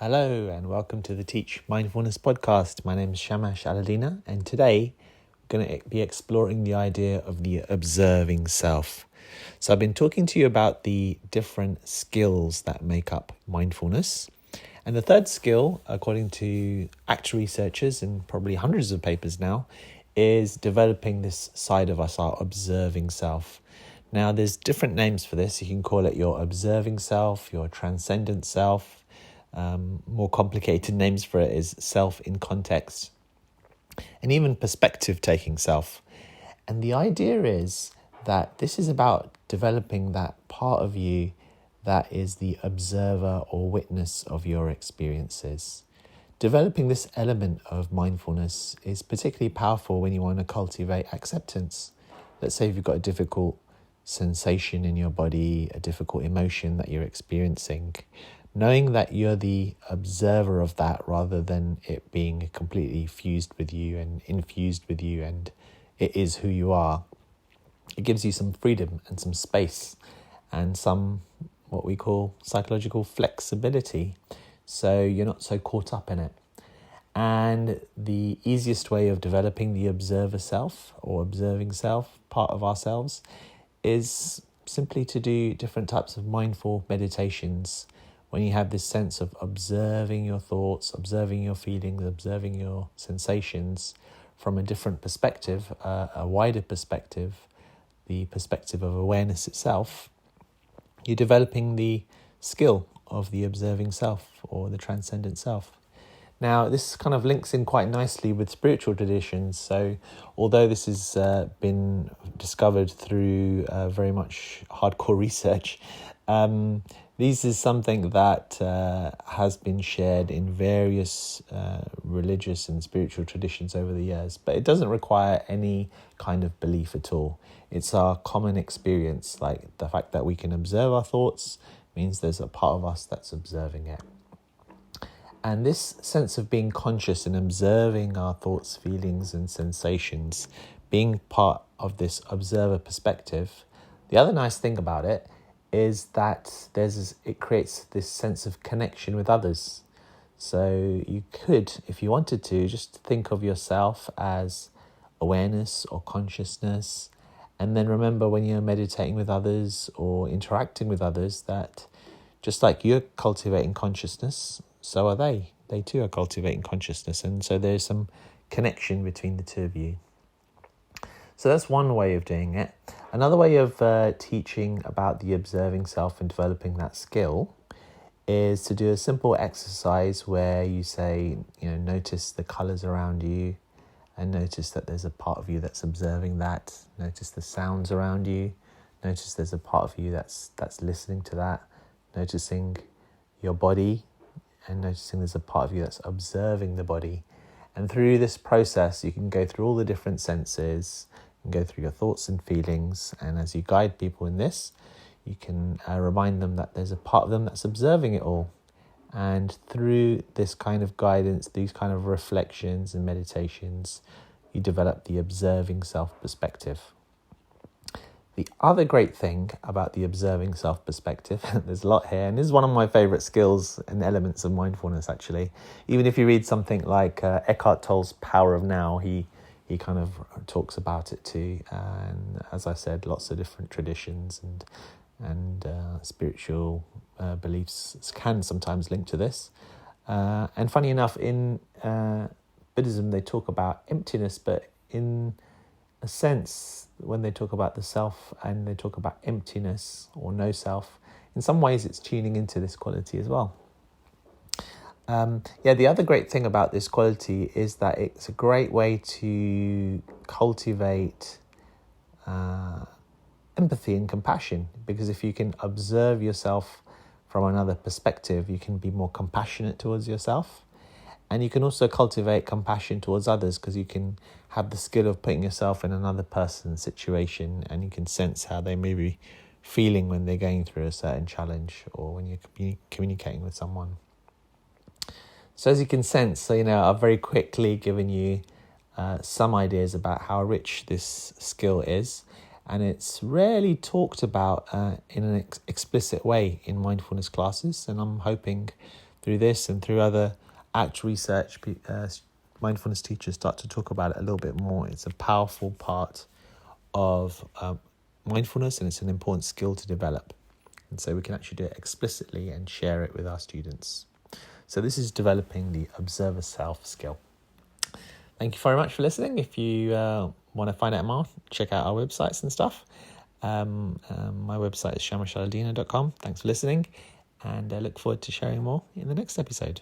Hello and welcome to the Teach Mindfulness podcast. My name is Shamash Aladina and today we're going to be exploring the idea of the observing self. So I've been talking to you about the different skills that make up mindfulness. And the third skill, according to ACT researchers and probably hundreds of papers now, is developing this side of us, our observing self. Now there's different names for this. You can call it your observing self, your transcendent self. More complicated names for it is self in context and even perspective taking self. And the idea is that this is about developing that part of you that is the observer or witness of your experiences. Developing this element of mindfulness is particularly powerful when you want to cultivate acceptance. Let's say if you've got a difficult sensation in your body, a difficult emotion that you're experiencing. Knowing that you're the observer of that rather than it being completely fused with you and infused with you and it is who you are, it gives you some freedom and some space and some what we call psychological flexibility, so you're not so caught up in it. And the easiest way of developing the observer self or observing self part of ourselves is simply to do different types of mindful meditations. When you have this sense of observing your thoughts, observing your feelings, observing your sensations from a different perspective, a wider perspective, the perspective of awareness itself, you're developing the skill of the observing self or the transcendent self. Now, this kind of links in quite nicely with spiritual traditions. So although this has been discovered through very much hardcore research, this is something that has been shared in various religious and spiritual traditions over the years, but it doesn't require any kind of belief at all. It's our common experience, like the fact that we can observe our thoughts means there's a part of us that's observing it. And this sense of being conscious and observing our thoughts, feelings and sensations, being part of this observer perspective, the other nice thing about it is that it creates this sense of connection with others. So you could, if you wanted to, just think of yourself as awareness or consciousness, and then remember when you're meditating with others or interacting with others that just like you're cultivating consciousness, so are they. They too are cultivating consciousness, and so there's some connection between the two of you. So that's one way of doing it. Another way of teaching about the observing self and developing that skill is to do a simple exercise where you say, notice the colours around you and notice that there's a part of you that's observing that. Notice the sounds around you. Notice there's a part of you that's listening to that. Noticing your body and noticing there's a part of you that's observing the body. And through this process, you can go through all the different senses and go through your thoughts and feelings. And as you guide people in this, you can remind them that there's a part of them that's observing it all. And through this kind of guidance, these kind of reflections and meditations, you develop the observing self perspective. The other great thing about the observing self perspective, there's a lot here, and this is one of my favorite skills and elements of mindfulness actually. Even if you read something like Eckhart Tolle's Power of Now, he kind of talks about it too. And as I said, lots of different traditions and spiritual beliefs can sometimes link to this. And funny enough, in Buddhism, they talk about emptiness, but in a sense, when they talk about the self and they talk about emptiness or no self, in some ways it's tuning into this quality as well. The other great thing about this quality is that it's a great way to cultivate empathy and compassion, because if you can observe yourself from another perspective, you can be more compassionate towards yourself. And you can also cultivate compassion towards others because you can have the skill of putting yourself in another person's situation and you can sense how they may be feeling when they're going through a certain challenge or when you're communicating with someone. So as you can sense, I've very quickly given you some ideas about how rich this skill is. And it's rarely talked about in an explicit way in mindfulness classes. And I'm hoping through this and through other actual research, mindfulness teachers start to talk about it a little bit more. It's a powerful part of mindfulness, and it's an important skill to develop. And so we can actually do it explicitly and share it with our students. So this is developing the observer self skill. Thank you very much for listening. If you want to find out more, check out our websites and stuff. My website is shamashaladina.com. Thanks for listening, and I look forward to sharing more in the next episode.